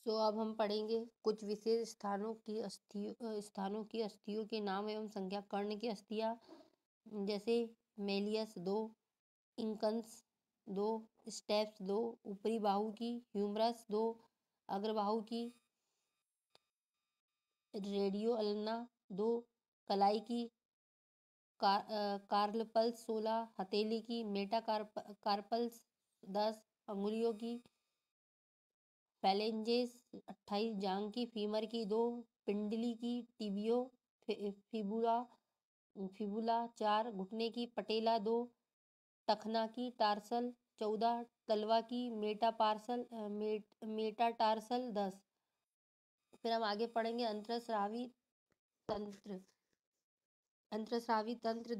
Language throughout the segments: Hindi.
अब हम पढ़ेंगे कुछ विशेष स्थानों की अस्थियों के नाम एवं संख्या। कर्ण की अस्थियां जैसे मेलियस 2, इंकन्स 2, स्टेप्स 2, ऊपरी बाहु की ह्यूमरस 2, अग्रबाहु की रेडियो अल्ना 2, कलाई की कार्लपल्स 16, हथेली की मेटाकार्पल्स 10, अंगुलियों की फैलेंजेस 28, जांग की फीमर की 2, पिंडली की टिबियो फिबुला 4, घुटने की पटेला 2, टखना की टार्सल 14, तलवा की मेटाटार्सल 10। फिर हम आगे पढ़ेंगे अंतरस्रावी तंत्र। अंतरस्रावी तंत्र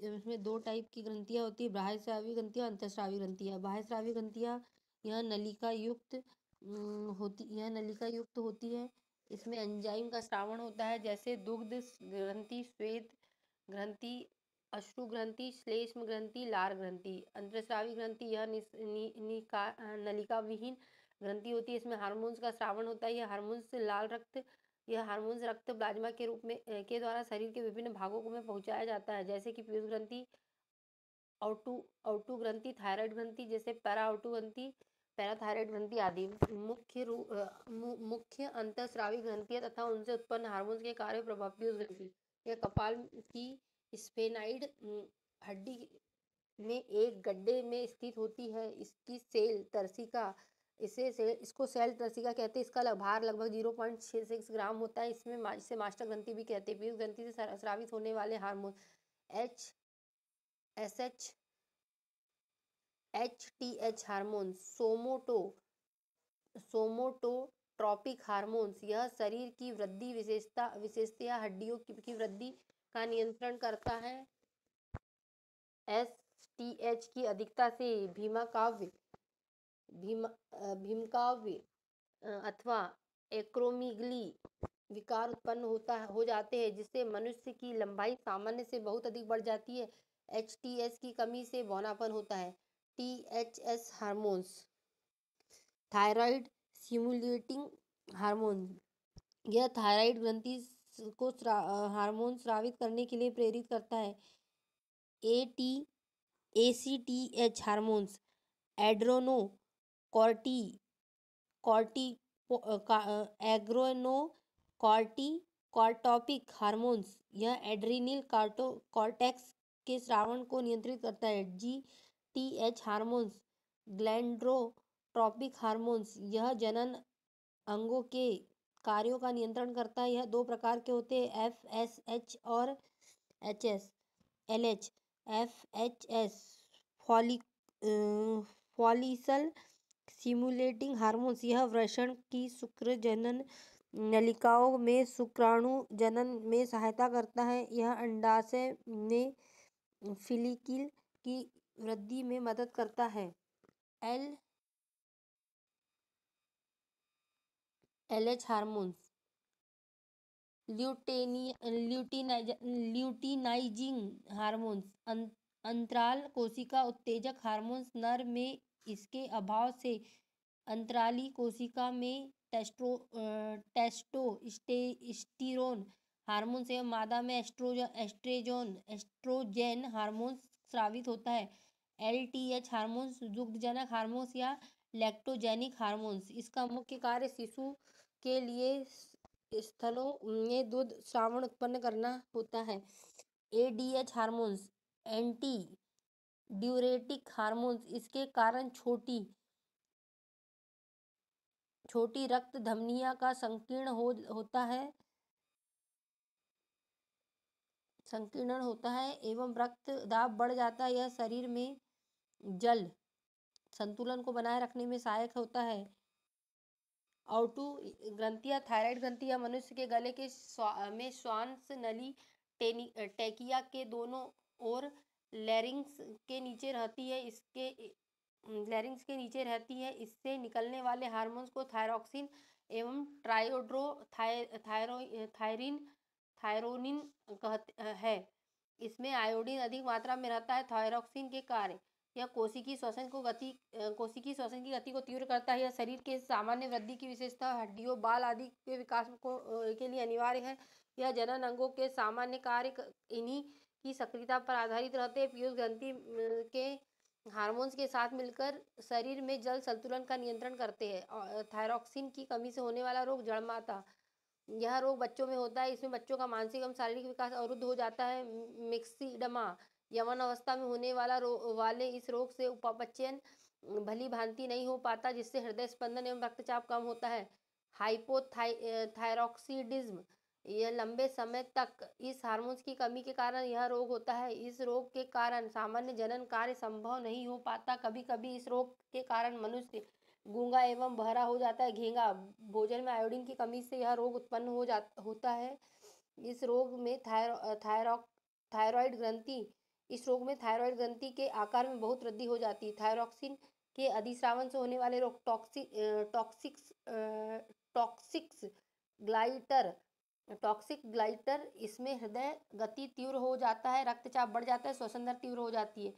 इसमें दो टाइप की ग्रंथियां होती है, बाह्यस्रावी ग्रंथियां, अंतरस्रावी ग्रंथियां। बाह्यस्रावी ग्रंथियां यह नलिका युक्त होती है। इसमें एंजाइम का स्रावण होता है, जैसे दुग्ध ग्रंथि, श्वेत ग्रंथि, अश्रु ग्रंथि, श्लेष्म ग्रंथि, लार ग्रंथि। अंतरस्रावी ग्रंथि यह नलिका विहीन ग्रंथि होती है। इसमें हार्मोन्स का स्रावण होता है। यह हार्मोन्स रक्त प्लाज्मा के रूप में के द्वारा शरीर के विभिन्न भागों में पहुंचाया जाता है, जैसे कि पीयूष ग्रंथि, आउटू ग्रंथि, थायराइड ग्रंथि जैसे पैराआउटू ग्रंथि, पैराथायराइड ग्रंथि आदि। मुख्य अंतःस्रावी ग्रंथियां तथा उनसे उत्पन्न हार्मोन्स के कार्य प्रभाव। पीयूष ग्रंथि यह कपाल की स्फेनाइड हड्डी में एक गड्ढे में स्थित होती है। इसकी सेल तर्सिका इसको सेल तर्सिका कहते हैं। इसका भार लगभग 0.66 ग्राम होता है। इसे मास्टर ग्रंथि भी कहते हैं। पीयूष ग्रंथि से स्रावित होने वाले हार्मोन HTH हार्मोन, सोमोटोट्रॉपिक हार्मोन्स, यह शरीर की वृद्धि विशेषतया हड्डियों की वृद्धि का नियंत्रण करता है। STH की अधिकता से भीमकाव्य अथवा एक्रोमीगली विकार उत्पन्न हो जाते हैं, जिससे मनुष्य की लंबाई सामान्य से बहुत अधिक बढ़ जाती है। HTH की कमी से बौनापन होता है। THS hormones, thyroid stimulating hormone, यह थायराइड ग्रंथि को हार्मोन स्रावित करने के लिए प्रेरित करता है। ACTH हार्मोन्स, एग्रोनोकॉर्टिक हार्मोन्स, यह एड्रीनल कॉर्टेक्स के स्रावण को नियंत्रित करता है। GTH हार्मोन्स, ग्लैंडोट्रोपिक हार्मोन्स, यह जनन अंगों के कार्यों का नियंत्रण करता है। यह दो प्रकार के होते हैं, FSH और LH। FHS follicle stimulating hormones, यह वृषण की शुक्र जनन नलिकाओं में शुक्राणु जनन में सहायता करता है। यह अंडाशय में फिलिकिल की वृद्धि में मदद करता है। LH हार्मोन्स, ल्यूटिनाइजिंग हार्मोन्स, अंतराल कोशिका उत्तेजक हार्मोन्स, नर में इसके अभाव से अंतराली कोशिका में टेस्टोस्टेरोन हार्मोन्स एवं मादा में एस्ट्रोजेन हार्मोन्स स्रावित होता है। LTH हार्मोन्स, दुग्धजनक हार्मोन्स या लैक्टोजेनिक हार्मोन्स, इसका मुख्य कार्य शिशु के लिए स्थलों में दूध श्रावण उत्पन्न करना होता है। ADH hormones, anti diuretic hormones, इसके कारण छोटी रक्त धमनियों का संकीर्ण होता है एवं रक्त दाब बढ़ जाता है। यह शरीर में जल संतुलन को बनाए रखने में सहायक होता है। आउटू ग्रंथियां, थायराइड ग्रंथि या मनुष्य के गले में श्वास नली टेकिया के दोनों ओर लैरिंक्स के नीचे रहती है। इससे निकलने वाले हार्मोन्स को थायरोक्सिन एवं थायरोनिन कहते हैं। इसमें आयोडीन अधिक मात्रा में रहता है। थायरोक्सिन के कार्य यह कोशिकीय श्वसन की गति को तीव्र करता है। यह शरीर के सामान्य वृद्धि की विशेषता हड्डियों, बाल आदि के विकास के लिए अनिवार्य है। यह जनन अंगों के सामान्य कार्य इन्हीं की सक्रियता पर आधारित रहते हैं। पीयूष ग्रंथि के हार्मोन्स के साथ मिलकर शरीर में जल संतुलन का नियंत्रण करते हैं। थायरॉक्सिन की कमी से होने वाला रोग जड़माता, यह रोग बच्चों में होता है। इसमें बच्चों का मानसिक एवं शारीरिक विकास अवरुद्ध हो जाता है। मिक्सिडमा, यौवन अवस्था में होने वाले इस रोग से उपापचयन भली भांति नहीं हो पाता, जिससे हृदय स्पंदन एवं रक्तचाप कम होता है। हाइपोथायरॉक्सिडिज्म, यह लंबे समय तक इस हार्मोन्स की कमी के कारण यह रोग होता है। इस रोग के कारण सामान्य जनन कार्य संभव नहीं हो पाता। कभी कभी इस रोग के कारण मनुष्य गूंगा एवं बहरा हो जाता है। घेंगा, भोजन में आयोडीन की कमी से यह रोग उत्पन्न होता है। इस रोग में थायरॉइड ग्रंथि इस रोग में थायरॉइड ग्रंथि के आकार में बहुत वृद्धि हो जाती है। थायरॉक्सिन के अधिस्रावन से होने वाले रोग टॉक्सिक्स ग्लाइटर टॉक्सिक ग्लाइटर, इसमें हृदय गति तीव्र हो जाता है, रक्तचाप बढ़ जाता है, श्वसन दर तीव्र हो जाती है।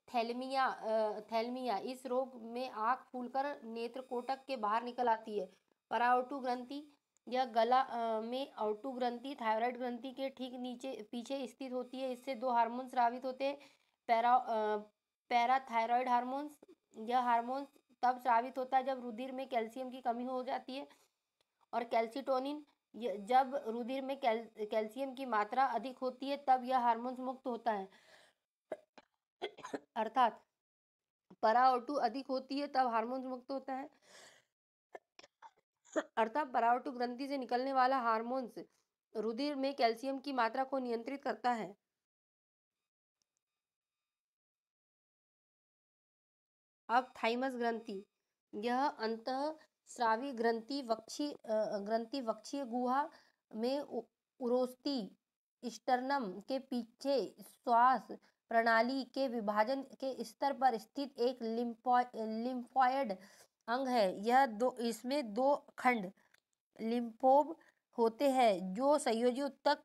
थैलेमिया, इस रोग में आँख फूलकर नेत्र कोटक के बाहर निकल आती है। पराओर्टू ग्रंथि, यह गला में और्टू ग्रंथि थायराइड ग्रंथि के ठीक नीचे पीछे स्थित होती है। इससे दो हार्मोन स्रावित होते हैं, पैराथायरॉयड हार्मोन्स। यह हार्मोन तब स्रावित होता है जब रुधिर में कैल्शियम की कमी हो जाती है। और कैल्सिटोनिन, जब रुधिर में कैल्शियम की मात्रा अधिक होती है तब यह हार्मोन मुक्त होता है। अर्थात पराओर्टू अधिक होती है तब हार्मोन मुक्त होता है। अर्थात पराओर्टू ग्रंथि से निकलने वाला हार्मोन्स रुधिर में कैल्शियम की मात्रा को नियंत्रित करता है। अब थाइमस ग्रंथि, यह अंतःस्रावी ग्रंथि वक्षीय गुहा में उरोस्थी स्टर्नम के पीछे श्वास प्रणाली के विभाजन के स्तर पर स्थित एक लिम्फॉयड अंग है। इसमें दो खंड लिम्फोब होते हैं जो संयोजी ऊतक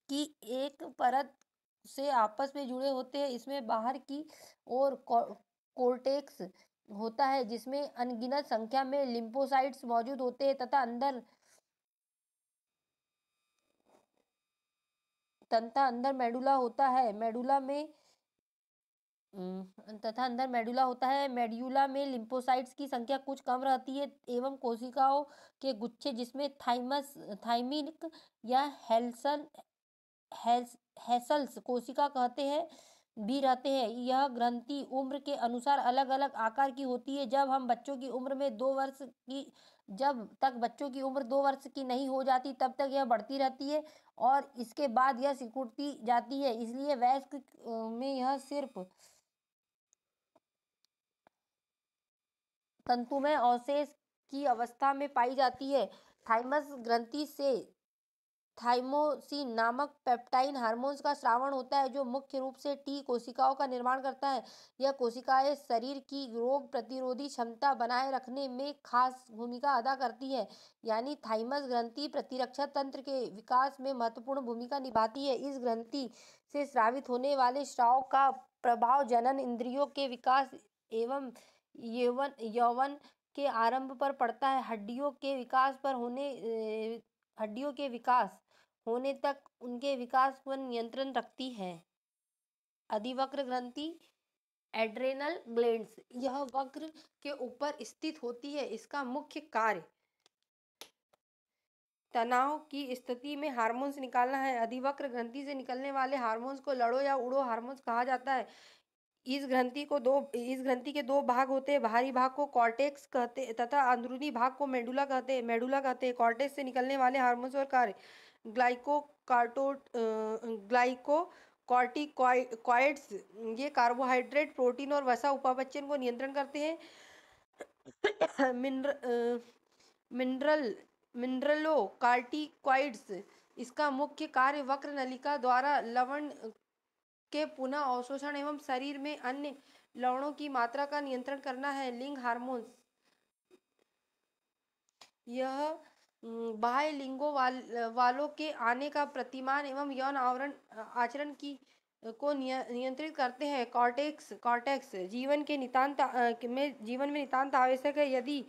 की एक परत से आपस में जुड़े होते हैं। इसमें बाहर की ओर कोर्टेक्स होता है जिसमें अनगिनत संख्या में लिम्फोसाइट्स मौजूद होते हैं तथा अंदर मेडुला होता है। मेड्यूला में लिम्फोसाइट्स की संख्या कुछ कम रहती है एवं कोशिकाओं के गुच्छे जिसमें थाइमिक या हेसल्स कोशिका कहते हैं भी रहते हैं। यह ग्रंथि उम्र के अनुसार अलग अलग आकार की होती है। जब बच्चों की उम्र 2 वर्ष की नहीं हो जाती तब तक यह बढ़ती रहती है और इसके बाद यह सिकुड़ती जाती है। इसलिए वयस्क में यह सिर्फ तंतुमय अवशेष की अवस्था में पाई जाती है। थाइमस ग्रंथि से थाइमोसिन नामक पेप्टाइन हार्मोन्स का स्रावण होता है जो मुख्य रूप से टी कोशिकाओं का निर्माण करता है। यह कोशिकाएं शरीर की रोग प्रतिरोधी क्षमता बनाए रखने में खास भूमिका अदा करती है। यानी थाइमस ग्रंथि प्रतिरक्षा तंत्र के विकास में महत्वपूर्ण भूमिका निभाती है। इस ग्रंथि से स्रावित होने वाले स्राव का प्रभाव जनन इंद्रियों के विकास एवं यौवन के आरंभ पर पड़ता है। हड्डियों के विकास होने तक उनके विकास पर नियंत्रण रखती है। अधिवक्र ग्रंथि एड्रेनल ग्लैंड्स, यह वक्र के ऊपर स्थित होती है। इसका मुख्य कार्य तनाव की स्थिति में हार्मोन्स निकालना है। अधिवक्र ग्रंथि से निकलने वाले हार्मोन्स को लड़ो या उड़ो हार्मोन्स कहा जाता है। इस ग्रंथि के दो भाग होते हैं। बाहरी भाग को कॉर्टेक्स कहते हैं तथा अंदरूनी भाग को मेडुला कहते हैं। कॉर्टेक्स से निकलने वाले हार्मोन्स और कार्य ग्लाइकोकॉर्टिकॉइड्स, ये कार्बोहाइड्रेट, प्रोटीन और वसा उपापचयन को नियंत्रण करते हैं। मिनरलोकॉर्टिकॉइड्स, इसका मुख्य कार्य वक्र नलिका द्वारा लवण के पुनः अवशोषण एवं शरीर में अन्य लवणों की मात्रा का नियंत्रण करना है। लिंग हार्मोन्स, यह बाह्य लिंगों वालों के आने का प्रतिमान एवं यौन आचरण की को नियंत्रित करते हैं। कॉर्टेक्स कॉर्टेक्स जीवन में नितांत आवश्यक है। यदि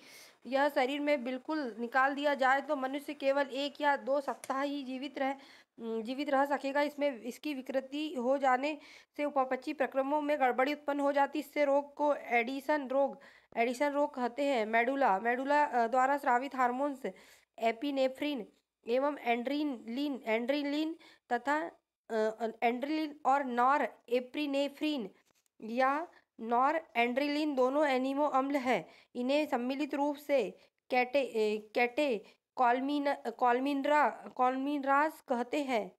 यह शरीर में बिल्कुल निकाल दिया जाए तो मनुष्य केवल 1 या 2 सप्ताह ही जीवित रह सकेगा। इसमें इसकी विकृति हो जाने से उपापचयी प्रक्रमों में गड़बड़ी उत्पन्न हो जाती है। इससे रोग को एडिसन रोग कहते हैं। मेडुला द्वारा स्रावित हार्मोन्स एपिनेफ्रिन एवं एंड्रिलिन तथा एंड्रिलिन और नॉर एप्रिनेफ्रिन या नॉर एंड्रिलिन दोनों एनिमो अम्ल है। इन्हें सम्मिलित रूप से कैटे कॉलमिनरास कहते हैं।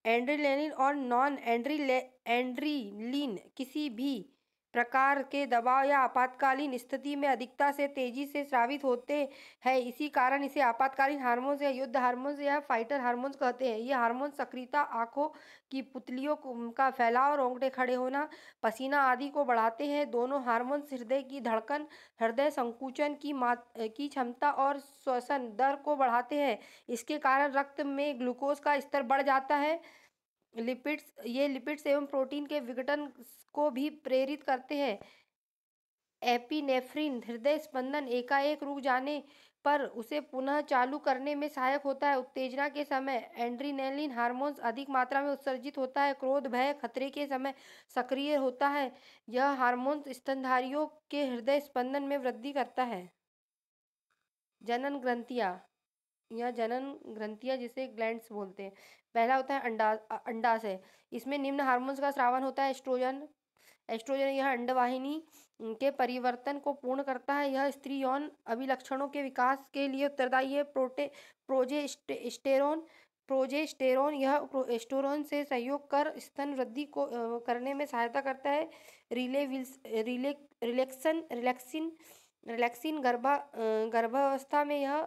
एड्रेनलिन और नॉन एड्रेनलिन किसी भी प्रकार के दबाव या आपातकालीन स्थिति में अधिकता से तेजी से स्रावित होते हैं। इसी कारण इसे आपातकालीन हार्मोन्स या युद्ध हार्मोन्स या फाइटर हार्मोन्स कहते हैं। ये हार्मोन सक्रियता, आंखों की पुतलियों का फैलाव, रोंगटे खड़े होना, पसीना आदि को बढ़ाते हैं। दोनों हार्मोन्स हृदय की धड़कन, हृदय संकुचन की क्षमता और श्वसन दर को बढ़ाते हैं। इसके कारण रक्त में ग्लूकोज का स्तर बढ़ जाता है। लिपिड्स एवं प्रोटीन के विघटन को भी प्रेरित करते हैं। एपिनेफ्रिन हृदय स्पंदन एकाएक रुक जाने पर उसे पुनः चालू करने में सहायक होता है। उत्तेजना के समय एड्रेनलिन हार्मोन्स अधिक मात्रा में उत्सर्जित होता है। क्रोध, भय, खतरे के समय सक्रिय होता है। यह हार्मोन्स स्तनधारियों के हृदय स्पंदन में वृद्धि करता है। जनन ग्रंथियां जिसे ग्लैंड्स बोलते हैं। पहला होता है अंडाशय। इसमें निम्न हार्मोन्स का स्रावन होता है। एस्ट्रोजन यह अंडवाहिनी के परिवर्तन को पूर्ण करता है। यह स्त्री यौन अभिलक्षणों के विकास के लिए उत्तरदायी है। प्रोजेस्टेरोन यह एस्ट्रोजन से सहयोग कर स्तन वृद्धि को करने में सहायता करता है। रिलैक्सिन गर्भावस्था में यह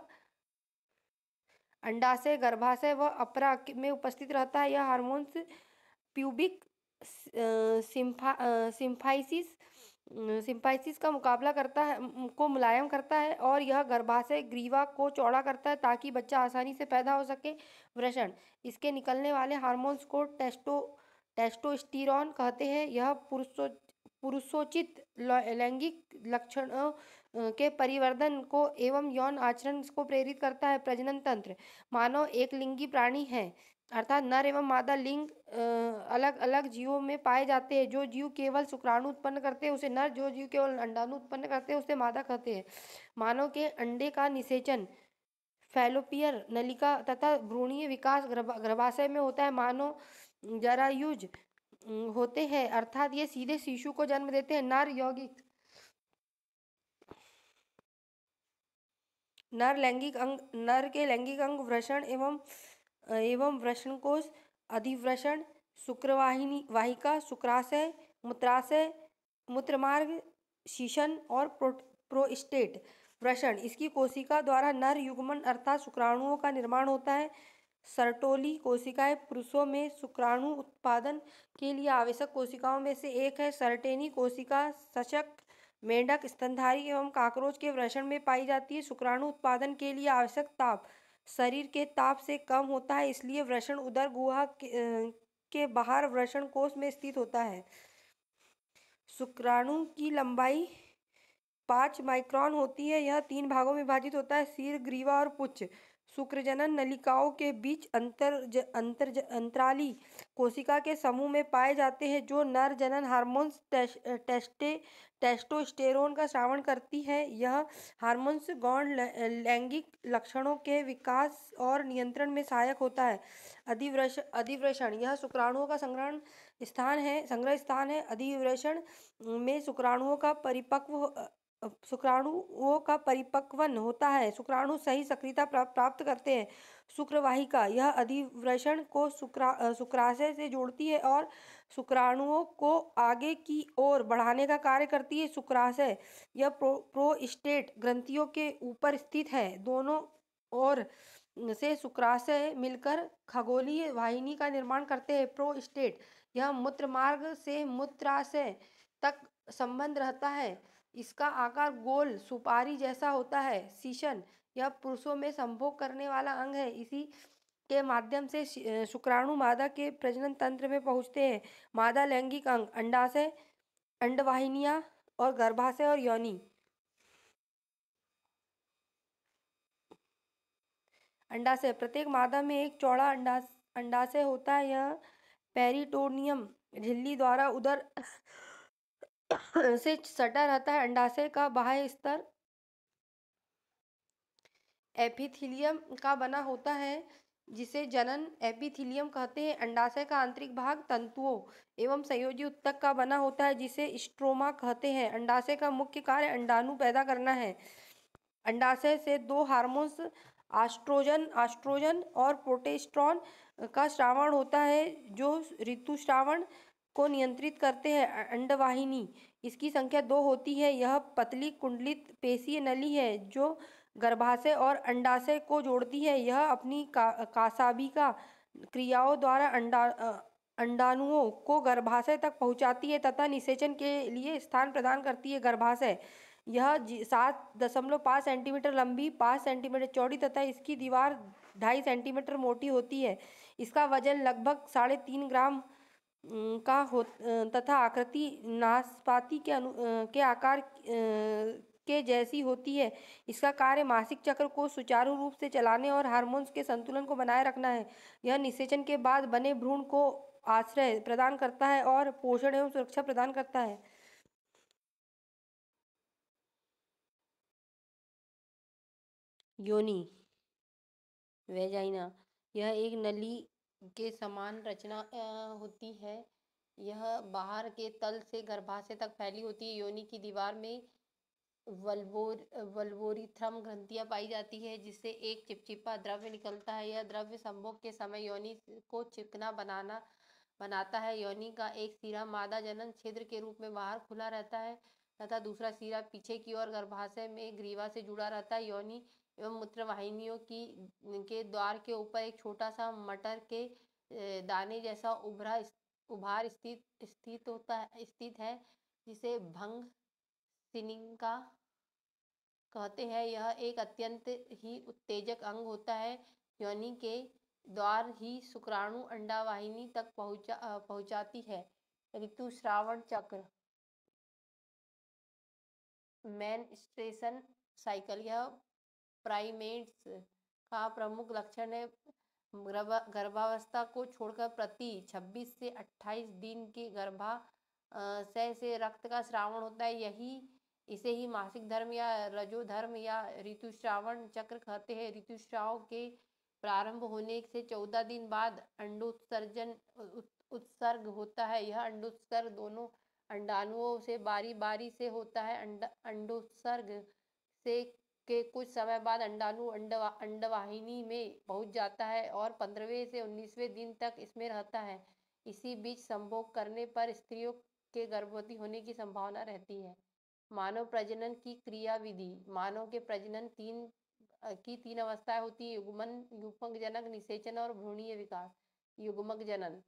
अंडाशय, गर्भाशय व अपरा में उपस्थित रहता है। यह हार्मोन्स प्यूबिक सिम्फाइसिस का मुकाबला करता है, को मुलायम करता है और यह गर्भाशय ग्रीवा को चौड़ा करता है ताकि बच्चा आसानी से पैदा हो सके। वृषण इसके निकलने वाले हार्मोन्स को टेस्टोस्टेरोन कहते हैं। यह पुरुषोचित लैंगिक लक्षणों के परिवर्धन को एवं यौन आचरण को प्रेरित करता है। प्रजनन तंत्र मानव एक लिंगी प्राणी है, अर्थात नर एवं मादा लिंग अलग अलग जीवों में पाए जाते हैं। जो जीव केवल शुक्राणु उत्पन्न करते हैं उसे नर, जो जीव केवल अंडाणु उत्पन्न करते हैं उसे मादा कहते हैं। मानव के अंडे का निषेचन फैलोपियन नलिका तथा भ्रूणीय विकास गर्भाशय में होता है। मानव जरायुज होते हैं, अर्थात ये सीधे शिशु को जन्म देते हैं। नर के लैंगिक अंग वृषण एवं वृषणकोश, अधिवृषण, वाहिका, शुक्राशय, मूत्राशय, मूत्रमार्ग, शीशन और प्रोस्टेट। वृषण इसकी कोशिका द्वारा नर युग्मन अर्थात शुक्राणुओं का निर्माण होता है। सर्टोली कोशिकाएं पुरुषों में शुक्राणु उत्पादन के लिए आवश्यक कोशिकाओं में से एक है। सर्टेनी कोशिका शशक, मेंढक, स्तनधारी एवं कॉकरोच के वृषण में पाई जाती है। शुक्राणु उत्पादन के लिए आवश्यक ताप शरीर के ताप से कम होता है, इसलिए वृषण उदर गुहा के बाहर वृषण कोश में स्थित होता है। शुक्राणु की लंबाई 5 माइक्रोन होती है। यह 3 भागों में विभाजित होता है, सिर, ग्रीवा और पुच्छ। शुक्रजनन नलिकाओं के बीच अंतराली कोशिका के समूह में पाए जाते हैं जो नर जनन हार्मोन्स टेस्टोस्टेरोन का स्रावन करती है। यह हार्मोन्स गौण लैंगिक लक्षणों के विकास और नियंत्रण में सहायक होता है। अधिवृषण यह शुक्राणुओं का संग्रह स्थान है। अधिवृषण में शुक्राणुओं का परिपक्वन होता है। शुक्राणु सही सक्रियता प्राप्त करते हैं। शुक्रवाहिका यह अधिवृषण को शुक्राशय से जोड़ती है और शुक्राणुओं को आगे की ओर बढ़ाने का कार्य करती है। शुक्राशय यह प्रोस्टेट ग्रंथियों के ऊपर स्थित है। दोनों ओर से शुक्राशय मिलकर खगोलीय वाहिनी का निर्माण करते हैं। प्रोस्टेट यह मूत्र मार्ग से मूत्राशय तक संबंध रहता है। इसका आकार गोल सुपारी जैसा होता है। शीशन यह पुरुषों में संभोग करने वाला अंग है। के माध्यम से शुक्राणु मादा के प्रजनन तंत्र में पहुंचते हैं। मादा लैंगिक अंग, अंडाशय, अंडवाहिनियां और गर्भाशय और योनि। अंडाशय, प्रत्येक मादा में एक चौड़ा अंडाशय होता है। यह पेरिटोनियम झिल्ली द्वारा उदर से सटा रहता है। अंडाशय का बाह्य स्तर एपिथीलियम का बना होता है, जिसे जनन एपिथीलियम कहते हैं। अंडाशय का आंतरिक भाग तंतुओं एवं संयोजी ऊतक का बना होता है, जिसे स्ट्रोमा कहते हैं। अंडाशय का मुख्य कार्य अंडाणु पैदा करना है। अंडाशय से दो हार्मोन्स आस्ट्रोजन और प्रोजेस्टेरोन का स्रावण होता है, जो ऋतुस्रावण को नियंत्रित करते हैं। अंडवाहिनी, इसकी संख्या 2 होती है। यह पतली कुंडलित पेशीय नली है जो गर्भाशय और अंडाशय को जोड़ती है। यह अपनी कासाभिका क्रियाओं द्वारा अंडाणुओं को गर्भाशय तक पहुंचाती है तथा निषेचन के लिए स्थान प्रदान करती है। गर्भाशय, यह 7.5 सेंटीमीटर लंबी, 5 सेंटीमीटर चौड़ी तथा इसकी दीवार 2.5 सेंटीमीटर मोटी होती है। इसका वजन लगभग 3.5 ग्राम का हो तथा आकृति नाशपाती के आकार के जैसी होती है। इसका कार्य मासिक चक्र को सुचारू रूप से चलाने और हार्मोन्स के संतुलन को बनाए रखना है। यह निषेचन के बाद बने भ्रूण को आश्रय प्रदान करता है और पोषण एवं सुरक्षा प्रदान करता है। योनि, वेजाइना, यह एक नली के समान रचना होती है। यह बाहर के तल से गर्भाशय तक फैली होती है। योनि की दीवार में वल्वोरिथ्रम ग्रंथियां पाई जाती है, जिससे एक चिपचिपा द्रव्य निकलता है। यह द्रव्य संभोग के समय योनि को चिकना बनाता है। योनि का एक सिरा मादा जनन छिद्र के रूप में बाहर खुला रहता है तथा दूसरा सिरा पीछे की ओर गर्भाशय में ग्रीवा से जुड़ा रहता है। योनि एवं मूत्र वाहिनियों के द्वार के ऊपर एक छोटा सा मटर के दाने जैसा उभार स्थित है, जिसे भंग सिनिका कहते हैं। यह एक अत्यंत ही उत्तेजक अंग होता है। योनि के द्वार ही शुक्राणु अंडावाहिनी तक पहुंचाती है। ऋतुस्रावण चक्र, मेनस्ट्रुएशन साइकिल, यह प्राइमेट्स का प्रमुख लक्षण है। गर्भावस्था को छोड़कर प्रति 26 से 28 दिन के गर्भाशय से रक्त का स्रावण होता है। इसे ही मासिक धर्म या रजोधर्म या ऋतुस्रावण चक्र कहते हैं। ऋतुस्राव के प्रारंभ होने से 14 दिन बाद उत्सर्ग होता है। यह अंडोत्सर्ग दोनों अंडाणुओं से बारी बारी से होता है। अंडोत्सर्ग से के कुछ समय बाद अंडाणु अंडवाहिनी में पहुंच जाता है और 15वें से 19वें दिन तक इसमें रहता है। इसी बीच संभोग करने पर स्त्रियों के गर्भवती होने की संभावना रहती है। मानव प्रजनन की क्रियाविधि, मानव के प्रजनन तीन अवस्थाएं होती है: युग्मक जनन, निषेचन और भ्रूणीय विकास। युग्मक जनन,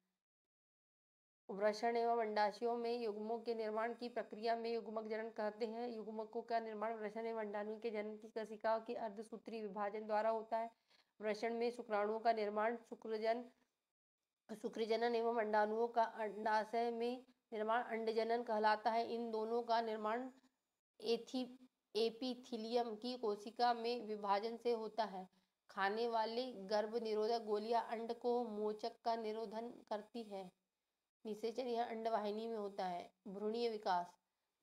वृषण एवं अंडाशयों में युग्मों के निर्माण की प्रक्रिया में युग्मक जनन कहते हैं। युग्मकों का निर्माण वृषण एवं अंडाणु के जनन की कोशिकाओं के अर्धसूत्री विभाजन द्वारा होता है। वृषण में शुक्राणुओं का निर्माण शुक्रजनन एवं अंडाणुओं का अंडाशय में निर्माण अंडजनन कहलाता है। इन दोनों का निर्माण एपिथीलियम की कोशिका में विभाजन से होता है। खाने वाले गर्भ निरोधक गोलियां अंड को मोचक का निरोधन करती है। निषेचन यह अंडवाहिनी में होता है। भ्रूणीय विकास,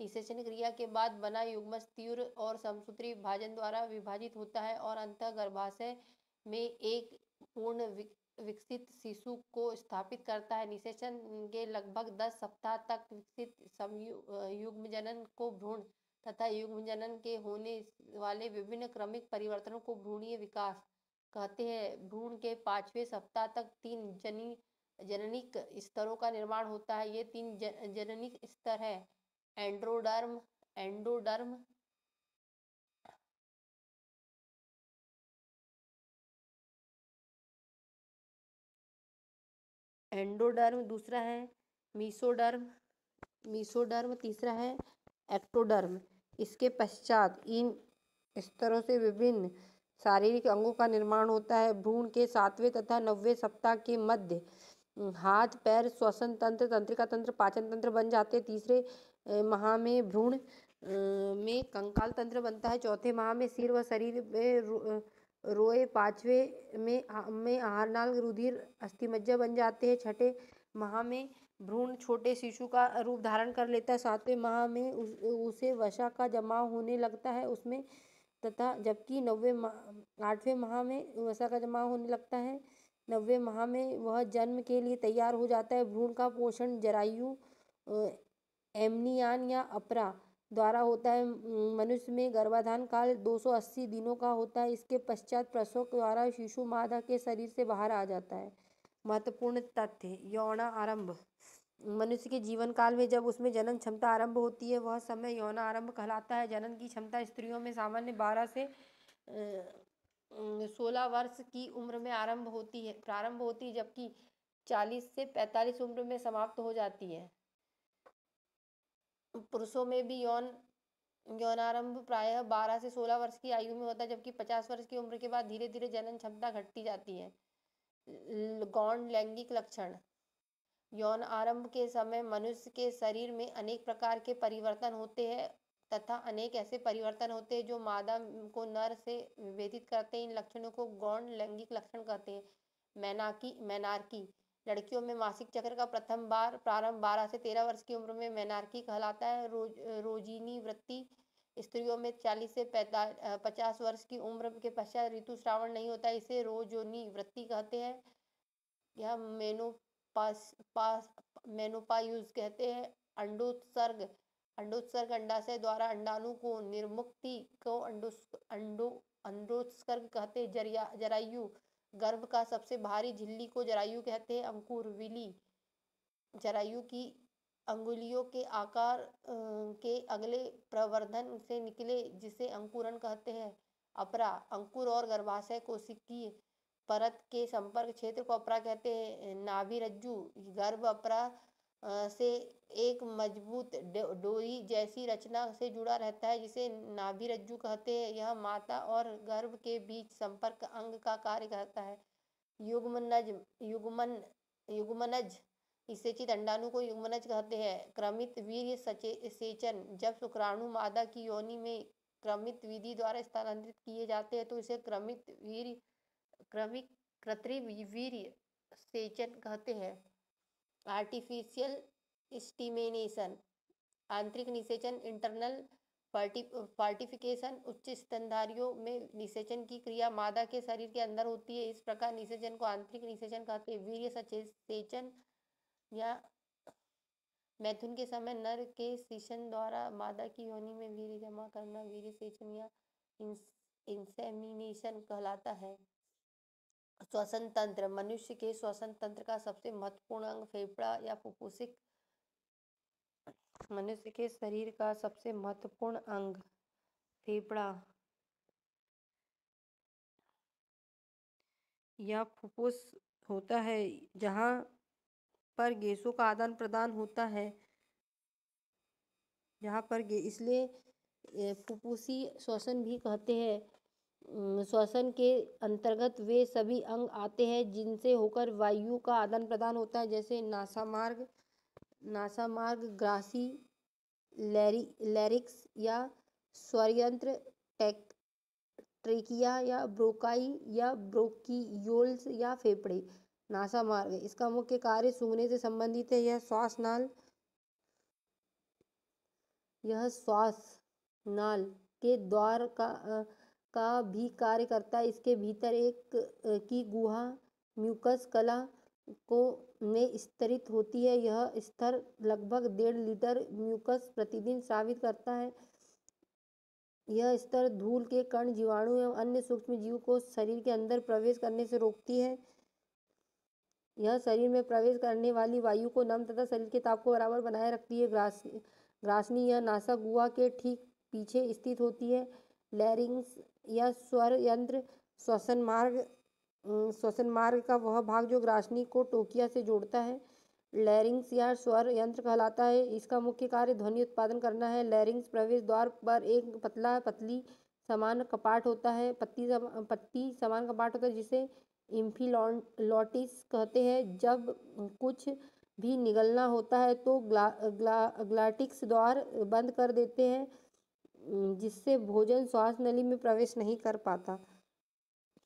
निषेचन क्रिया के बाद बना युग्मक तीव्र और समसूत्री विभाजन द्वारा विभाजित होता है और अंततः गर्भाशय में एक पूर्ण विकसित शिशु को स्थापित करता है। निषेचन के लगभग 10 सप्ताह तक विकसित युग्मजनन को भ्रूण तथा युग्मजनन के होने वाले विभिन्न क्रमिक परिवर्तनों को भ्रूणीय विकास कहते हैं। भ्रूण के 5वें सप्ताह तक 3 जननिक स्तरों का निर्माण होता है। ये 3 जननिक स्तर है: एंडोडर्म, दूसरा है मीसोडर्म, तीसरा है एक्टोडर्म। इसके पश्चात इन स्तरों से विभिन्न शारीरिक अंगों का निर्माण होता है। भ्रूण के 7वें तथा 9वें सप्ताह के मध्य हाथ पैर श्वसन तंत्र, तंत्रिका तंत्र, पाचन तंत्र बन जाते हैं। तीसरे माह में भ्रूण में कंकाल तंत्र बनता है। चौथे माह में सिर व शरीर में रोए। पांचवें में आहारनाल, रुधिर, अस्थिमज्जा बन जाते हैं। छठे माह में भ्रूण छोटे शिशु का रूप धारण कर लेता है। सातवें माह में उसे वसा का जमाव होने लगता है उसमें तथा जबकि 8वें माह में वसा का जमाव होने लगता है। 9वें माह में वह जन्म के लिए तैयार हो जाता है। भ्रूण का पोषण जरायु एमनियान या अपरा द्वारा होता है। मनुष्य में गर्भाधान काल 280 दिनों का होता है। इसके पश्चात प्रसव द्वारा शिशु मादा के शरीर से बाहर आ जाता है। महत्वपूर्ण तथ्य: यौनारंभ। मनुष्य के जीवन काल में जब उसमें जनन क्षमता आरंभ होती है वह समय यौनारंभ कहलाता है। जनन की क्षमता स्त्रियों में सामान्य 12 से 16 वर्ष की उम्र में प्रारंभ होती है जबकि 40 से 45 उम्र में समाप्त हो जाती है। पुरुषों में भी यौनारंभ प्रायः 12 से 16 वर्ष की आयु में होता है जबकि 50 वर्ष की उम्र के बाद धीरे धीरे जनन क्षमता घटती जाती है। गौण लैंगिक लक्षण: यौन आरंभ के समय मनुष्य के शरीर में अनेक प्रकार के परिवर्तन होते हैं तथा अनेक ऐसे परिवर्तन होते हैं जो मादा को नर से विभेदित करते हैं। इन लक्षणों को गौण लैंगिक लक्षण कहते हैं। मेनार्की: लड़कियों में मासिक चक्र का प्रथम बार प्रारंभ 12 से 13 वर्ष की उम्र में मेनार्की कहलाता है। रोजिनी वृत्ति: स्त्रियों में 40 से 50 वर्ष की उम्र के पश्चात ऋतुस्राव नहीं होता है, इसे रोजोनी वृत्ति कहते हैं। यह मेनोपायूज कहते हैं। अंडोत्सर्ग अंडाशय द्वारा अंडाणु को निर्मुक्ति को अंडोत्सर्ग कहते हैं। जरायु: गर्भ का सबसे भारी झिल्ली को जरायु कहते हैं। अंकुर विली: जरायु की अंगुलियों के आकार के अगले प्रवर्धन से निकले जिसे अंकुरन कहते हैं। अपरा: अंकुर और गर्भाशय कोशिकीय परत के संपर्क क्षेत्र को अपरा कहते हैं। नाभि रज्जु: गर्भ अपरा से एक मजबूत डोरी जैसी रचना से जुड़ा रहता है जिसे नाभि रज्जु कहते हैं। यह माता और गर्भ के बीच संपर्क अंग का कार्य करता है। युग्मनज: निषेचित अंडाणु को युग्मनज कहते हैं। क्रमित वीर्य सेचन: जब शुक्राणु मादा की योनि में क्रमित विधि द्वारा स्थानांतरित किए जाते हैं तो इसे कृत्रिम वीर्य सेचन कहते हैं। आर्टिफिशियल स्टिमुलेशन: आंतरिक निषेचन इंटरनल फर्टिफिकेशन। उच्च स्तनधारियों में निषेचन की क्रिया मादा के शरीर के अंदर होती है। इस प्रकार निषेचन को आंतरिक निषेचन कहते हैं। वीर्य सेचन या मैथुन के समय नर के शिशन द्वारा मादा की योनि में वीर्य जमा करना वीर्य सेचन या इंसेमिनेशन कहलाता है। श्वसन तंत्र: मनुष्य के श्वसन तंत्र का सबसे महत्वपूर्ण अंग फेफड़ा या फुफ्फुसिक मनुष्य के शरीर का सबसे महत्वपूर्ण अंग फेफड़ा या फुफ्फुस होता है जहाँ पर गैसों का आदान प्रदान होता है इसलिए फुफ्फुसी श्वसन भी कहते हैं। श्वसन के अंतर्गत वे सभी अंग आते हैं जिनसे होकर वायु का आदान प्रदान होता है जैसे नासामार्ग, ग्रासी, लैरिक्स या स्वरयंत्र, ट्रेकिया या ब्रोंकाई या ब्रोंकियोल्स या फेफड़े। नासामार्ग: इसका मुख्य कार्य सूंघने से संबंधित है। यह श्वास नाल के द्वार का भी कार्य करता है। इसके भीतर की गुहा म्यूकस कला में स्तरित होती है। यह स्तर लगभग 1.5 लीटर म्यूकस प्रतिदिन स्रावित करता है। यह स्तर धूल के कण, जीवाणु एवं अन्य सूक्ष्म जीव को शरीर के अंदर प्रवेश करने से रोकती है। यह शरीर में प्रवेश करने वाली वायु को नम तथा शरीर के ताप को बराबर बनाए रखती है। ग्रासनी: यह नासा गुहा के ठीक पीछे स्थित होती है। लैरिंक्स या स्वर यंत्र: श्वसन मार्ग का वह भाग जो ग्रासनी को टोकिया से जोड़ता है लैरिंक्स या स्वर यंत्र कहलाता है। इसका मुख्य कार्य ध्वनि उत्पादन करना है। लैरिंक्स प्रवेश द्वार पर एक पतली समान कपाट होता है, पत्ती समान कपाट होता है जिसे इम्फिलॉटिस कहते हैं। जब कुछ भी निगलना होता है तो ग्लाटिक्स द्वार बंद कर देते हैं, जिससे भोजन श्वास नली में प्रवेश नहीं कर पाता।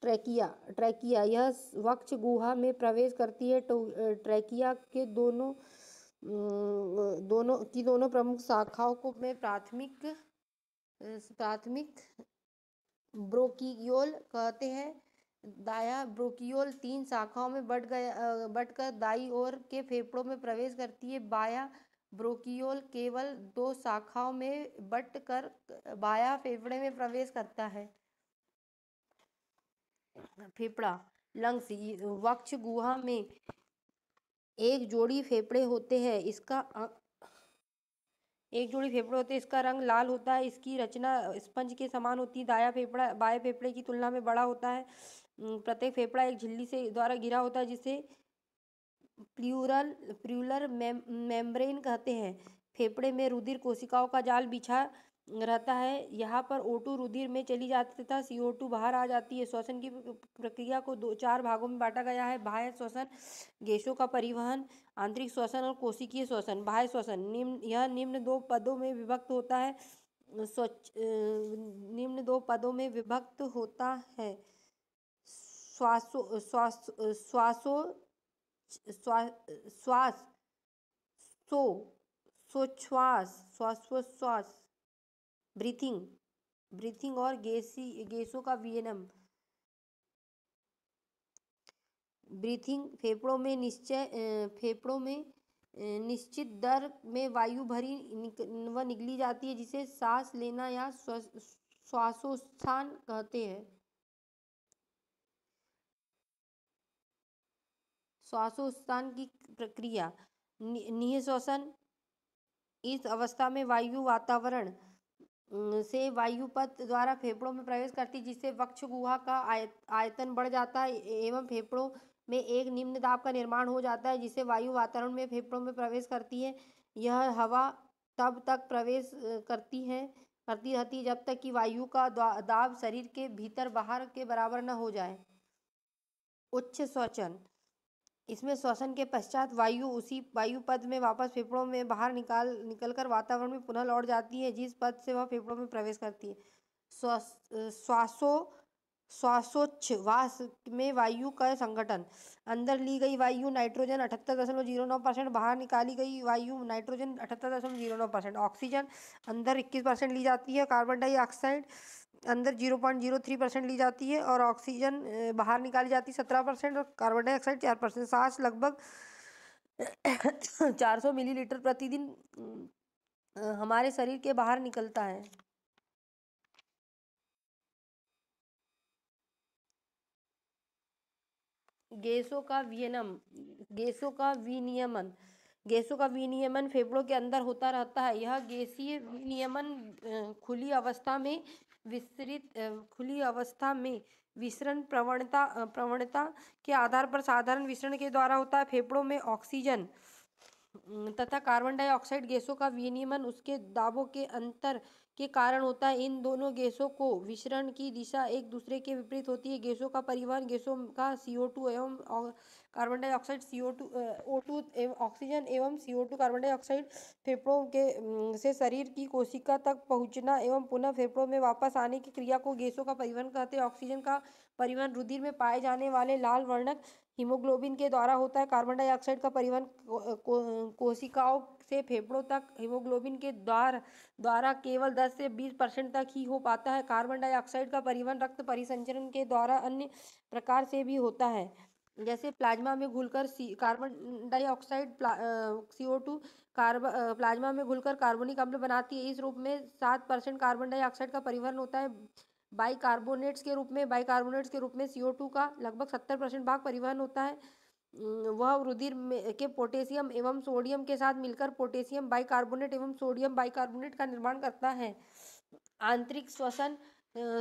ट्रैकिया यह वक्ष गुहा में प्रवेश करती है। ट्रैकिया के दोनों प्रमुख शाखाओं को में प्राथमिक ब्रोंकियोल कहते हैं। दायां ब्रोंकियोल 3 शाखाओं में बंटकर दाईं ओर के फेफड़ों में प्रवेश करती है। बायां ब्रोंकियोल केवल 2 शाखाओं में बंटकर बायां फेफड़े में प्रवेश करता है। फेफड़ा लंग्स वक्ष गुहा में एक जोड़ी फेफड़े होते हैं। इसका रंग लाल होता है। इसकी रचना स्पंज के समान होती है। दायां फेफड़ा बाएं फेफड़े की तुलना में बड़ा होता है। प्रत्येक फेफड़ा एक झिल्ली से द्वारा घिरा होता है जिसे प्लूरल मेम्ब्रेन कहते हैं। फेफड़े में रुधिर कोशिकाओं का जाल बिछा रहता है। यहाँ पर O2 रुधिर में चली जाती है तथा CO2 बाहर आ जाती है। श्वसन की प्रक्रिया को 4 भागों में बांटा गया है। बाह्य श्वसन, गैसों का परिवहन, आंतरिक श्वसन और कोशिकीय श्वसन। बाह्य श्वसन निम्न 2 पदों में विभक्त होता है। श्वासोच्छ्वास ब्रीथिंग और गैसों का विनिमय। ब्रीथिंग फेफड़ों में निश्चित दर में वायु भरी व निगली जाती है जिसे सांस लेना या श्वासोत्थान कहते हैं। श्वासोत्थान की प्रक्रिया निःश्वसन। इस अवस्था में वायु वातावरण से वायुपथ द्वारा फेफड़ों में प्रवेश करती है जिससे वक्ष गुहा का आयतन बढ़ जाता है एवं फेफड़ों में एक निम्न दाब का निर्माण हो जाता है जिससे वायु वातावरण में फेफड़ों में प्रवेश करती है। यह हवा तब तक प्रवेश करती रहती है जब तक कि वायु का दाब शरीर के भीतर बाहर के बराबर न हो जाए। उच्च श्वसन इसमें श्वसन के पश्चात वायु उसी वायु पथ में वापस फेफड़ों में बाहर निकलकर वातावरण में पुनः लौट जाती है जिस पथ से वह फेफड़ों में प्रवेश करती है। श्वासोच्छ्वास में वायु का संघटन। अंदर ली गई वायु नाइट्रोजन 78.09%, बाहर निकाली गई वायु नाइट्रोजन 78.09%। ऑक्सीजन अंदर 21% ली जाती है। कार्बन डाइऑक्साइड अंदर 0.03% ली जाती है और ऑक्सीजन बाहर निकाली जाती है 17% और कार्बन डाइऑक्साइड 4%। सांस लगभग 400 मिलीलीटर प्रतिदिन हमारे शरीर के बाहर निकलता है। गैसों का विनियमन फेफड़ों के अंदर होता रहता है। यह गैसीय विनियमन खुली अवस्था में विसरण प्रवणता के आधार पर साधारण विसरण के द्वारा होता है। फेफड़ों में ऑक्सीजन तथा कार्बन डाइऑक्साइड गैसों का विनियमन उसके दाबों के अंतर के कारण होता है। इन दोनों गैसों को विसरण की दिशा एक दूसरे के विपरीत होती है। गैसों का परिवहन गैसों का CO2 एवं कार्बन डाइऑक्साइड O2 एवं ऑक्सीजन एवं CO2 कार्बन डाइऑक्साइड फेफड़ों के से शरीर की कोशिका तक पहुंचना एवं पुनः फेफड़ों में वापस आने की क्रिया को गैसों का परिवहन कहते हैं। ऑक्सीजन का परिवहन रुधिर में पाए जाने वाले लाल वर्णक हीमोग्लोबिन के द्वारा होता है। कार्बन डाइऑक्साइड का परिवहन कोशिकाओं से फेफड़ों तक हीमोग्लोबिन के द्वारा केवल 10 से 20% तक ही हो पाता है। कार्बन डाइऑक्साइड का परिवहन रक्त परिसंचरण के द्वारा अन्य प्रकार से भी होता है, जैसे प्लाज्मा में घुलकर कार्बन डाइऑक्साइड CO2 प्लाज्मा में घुलकर कार्बनिक अम्ल बनाती है। इस रूप में 7% कार्बन डाइऑक्साइड का परिवहन होता है। बाइकार्बोनेट्स के रूप में CO2 का लगभग 70% भाग परिवहन होता है। वह रुधिर के पोटेशियम एवं सोडियम के साथ मिलकर पोटेशियम बाइकार्बोनेट एवं सोडियम बाइकार्बोनेट का निर्माण करता है। आंतरिक श्वसन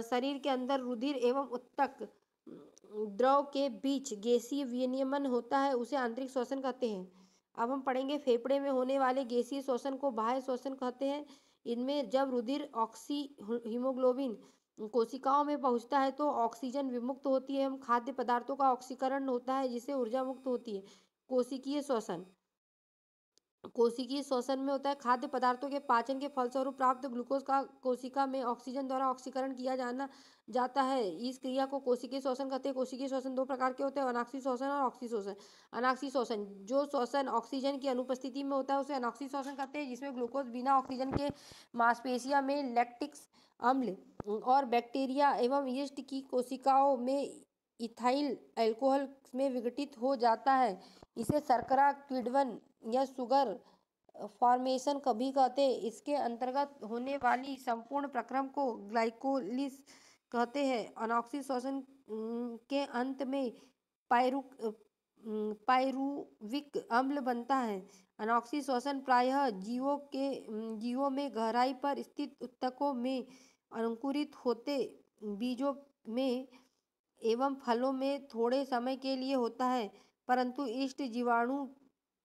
शरीर के अंदर रुधिर एवं उत्तक द्रव के बीच गैसीय विनियमन होता है, उसे आंतरिक श्वसन कहते हैं। अब हम पढ़ेंगे फेफड़े में होने वाले गैसीय श्वसन को बाह्य श्वसन कहते हैं। इनमें जब रुधिर हीमोग्लोबिन कोशिकाओं में पहुंचता है तो ऑक्सीजन विमुक्त होती है एवं खाद्य पदार्थों का ऑक्सीकरण होता है जिससे ऊर्जा मुक्त होती है। कोशिकीय श्वसन, कोशिकीय श्वसन में होता है खाद्य पदार्थों के पाचन के फलस्वरूप प्राप्त ग्लूकोज का कोशिका में ऑक्सीजन द्वारा ऑक्सीकरण किया जाता है। इस क्रिया को कोशिकीय श्वसन कहते हैं। कोशिकीय श्वसन दो प्रकार के होते हैं, अनाक्षी श्वसन और ऑक्सी श्वसन। अनाक्षी श्वसन, जो श्वसन ऑक्सीजन की अनुपस्थिति में होता है उसे अनाक्षी श्वसन कहते हैं, जिसमें ग्लूकोज बिना ऑक्सीजन के मांसपेशियों में लैक्टिक अम्ल और बैक्टीरिया एवं यीस्ट की कोशिकाओं में इथाइल अल्कोहल में विघटित हो जाता है। इसे शर्करा किण्वन या शुगर फॉर्मेशन कभी कहते हैं। इसके अंतर्गत होने वाली संपूर्ण प्रक्रम को ग्लाइकोलिस कहते हैं। अनॉक्सी श्वसन के अंत में पायरुविक अम्ल बनता है। अनॉक्सी श्वसन प्रायः जीवों में गहराई पर स्थित ऊतकों में अंकुरित होते बीजों में एवं फलों में थोड़े समय के लिए होता है, परंतु ईस्ट जीवाणु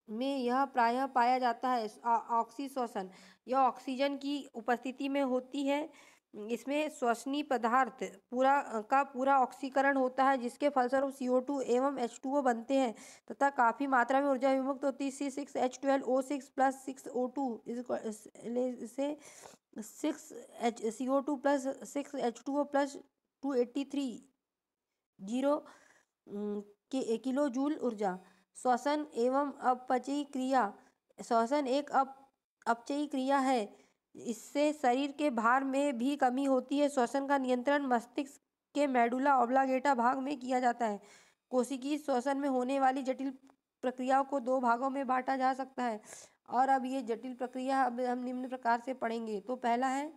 में यह प्रायः पाया जाता है। ऑक्सी श्वसन, यह ऑक्सीजन की उपस्थिति में होती है। इसमें श्वसनीय पदार्थ पूरा ऑक्सीकरण होता है, जिसके फलस्वरूप CO2 एवं H2O बनते हैं तथा काफ़ी मात्रा में ऊर्जा विमुक्त होती है। C6H12O6 प्लस 6O2 से 6CO2 plus 6H2O plus 283 kilo joule ऊर्जा। श्वसन एवं अपचयी क्रिया, श्वसन एक अपचयी क्रिया है, इससे शरीर के भार में भी कमी होती है। श्वसन का नियंत्रण मस्तिष्क के मेडुला ऑब्लांगेटा भाग में किया जाता है। कोशिकीय श्वसन में होने वाली जटिल प्रक्रियाओं को दो भागों में बांटा जा सकता है, और अब ये जटिल प्रक्रिया अब हम निम्न प्रकार से पढ़ेंगे। तो पहला है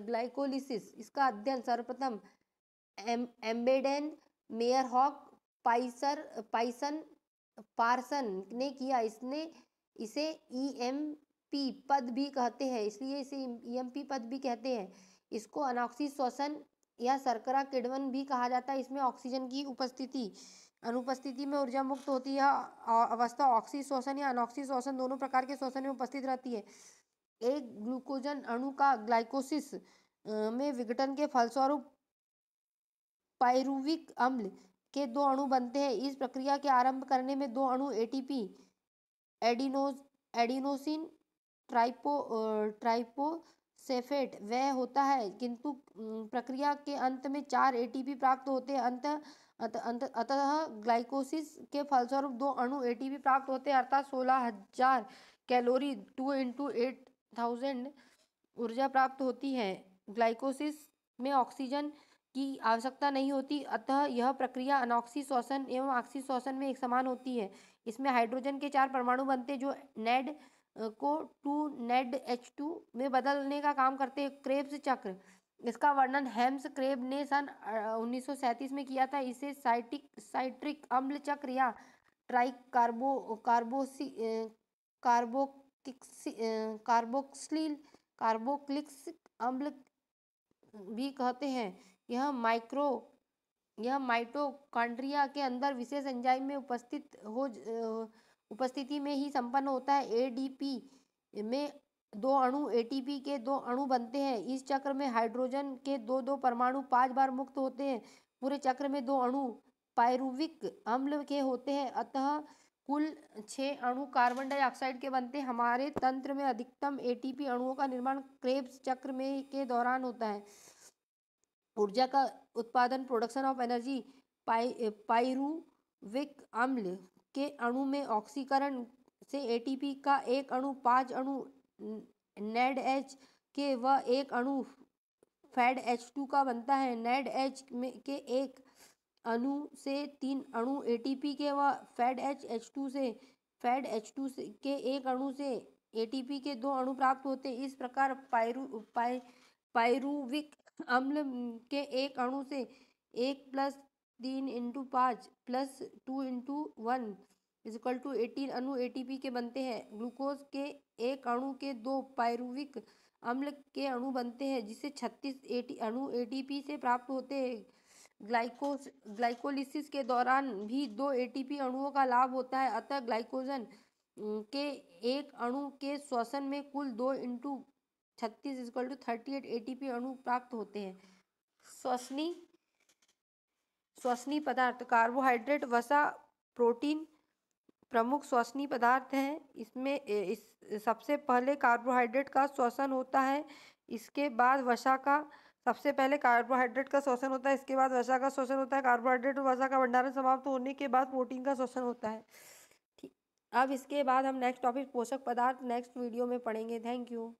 ग्लाइकोलिसिस। इसका अध्ययन सर्वप्रथम एम्बेडेन, मेयरहॉफ, पार्सन ने किया। इसे EMP पद भी कहते हैं, इसलिए इसे EMP पद भी कहते हैं। इसको अनॉक्सी श्वसन या शर्करा किण्वन भी कहा जाता है। इसमें ऑक्सीजन की अनुपस्थिति में ऊर्जा मुक्त होती है। अवस्था ऑक्सी श्वसन या अनॉक्सी श्वसन दोनों प्रकार के श्वसन में उपस्थित रहती है। एक ग्लूकोजन अणु का ग्लाइकोसिस में विघटन के फलस्वरूप पायरुविक अम्ल के दो अणु बनते हैं। इस प्रक्रिया के आरंभ करने में दो अणु ATP एडिनोसिन ट्राइफोस्फेट वह होता है, किंतु प्रक्रिया के अंत में 4 ATP प्राप्त होते हैं। अतः ग्लाइकोसिस के फलस्वरूप दो अणु ATP प्राप्त होते हैं, अर्थात 16,000 कैलोरी 2 × 8,000 ऊर्जा प्राप्त होती है। ग्लाइकोसिस में ऑक्सीजन की आवश्यकता नहीं होती, अतः यह प्रक्रिया अनॉक्सी श्वसन एवं ऑक्सी श्वसन में एक समान होती है। इसमें हाइड्रोजन के 4 परमाणु बनते हैं जो नेड को 2NADH2 में बदलने का काम करते हैं। क्रेब्स चक्र, इसका वर्णन हेम्स क्रेब ने सन 1937 में किया था। इसे साइट्रिक अम्ल चक्र या कार्बोक्सिलिक अम्ल भी कहते हैं। यह माइटोकॉन्ड्रिया के अंदर विशेष एंजाइम में उपस्थिति में ही संपन्न होता है। ADP में दो अणु ATP के दो अणु बनते हैं। इस चक्र में हाइड्रोजन के दो परमाणु 5 बार मुक्त होते हैं। पूरे चक्र में दो अणु पायरुविक अम्ल के होते हैं, अतः कुल 6 अणु कार्बन डाइऑक्साइड के बनते हैं। हमारे तंत्र में अधिकतम ATP अणुओं का निर्माण क्रेब्स चक्र में के दौरान होता है। ऊर्जा का उत्पादन, प्रोडक्शन ऑफ एनर्जी, पायरुविक अम्ल के अणु में ऑक्सीकरण से ATP का एक अणु 5 अणु NADH के व एक अणु FADH2 का बनता है। NADH के एक अणु से 3 अणु ATP के व FADH2 के एक अणु से ATP के 2 अणु प्राप्त होते हैं। इस प्रकार पायरुविक अम्ल के एक अणु से 1 + 3 × 5 + 2 × 1 = 18 अणु ATP के बनते हैं। ग्लूकोज के एक अणु के 2 पायरुविक अम्ल के अणु बनते हैं, जिससे 36 अणु ATP से प्राप्त होते हैं। ग्लाइकोलिसिस के दौरान भी 2 ATP अणुओं का लाभ होता है, अतः ग्लाइकोजन के एक अणु के श्वसन में कुल 2 इंटू 36 = 38 ATP अणु प्राप्त होते हैं। श्वसनीय पदार्थ कार्बोहाइड्रेट, वसा, प्रोटीन प्रमुख श्वसनीय पदार्थ हैं। इसमें सबसे पहले कार्बोहाइड्रेट का श्वसन होता है, इसके बाद वसा का। सबसे पहले कार्बोहाइड्रेट का श्वसन होता है, इसके बाद वसा का श्वसन होता है। कार्बोहाइड्रेट और वसा का भंडारण समाप्त होने के बाद प्रोटीन का श्वसन होता है। ठीक, अब इसके बाद हम नेक्स्ट टॉपिक पोषक पदार्थ नेक्स्ट वीडियो में पढ़ेंगे। Thank you.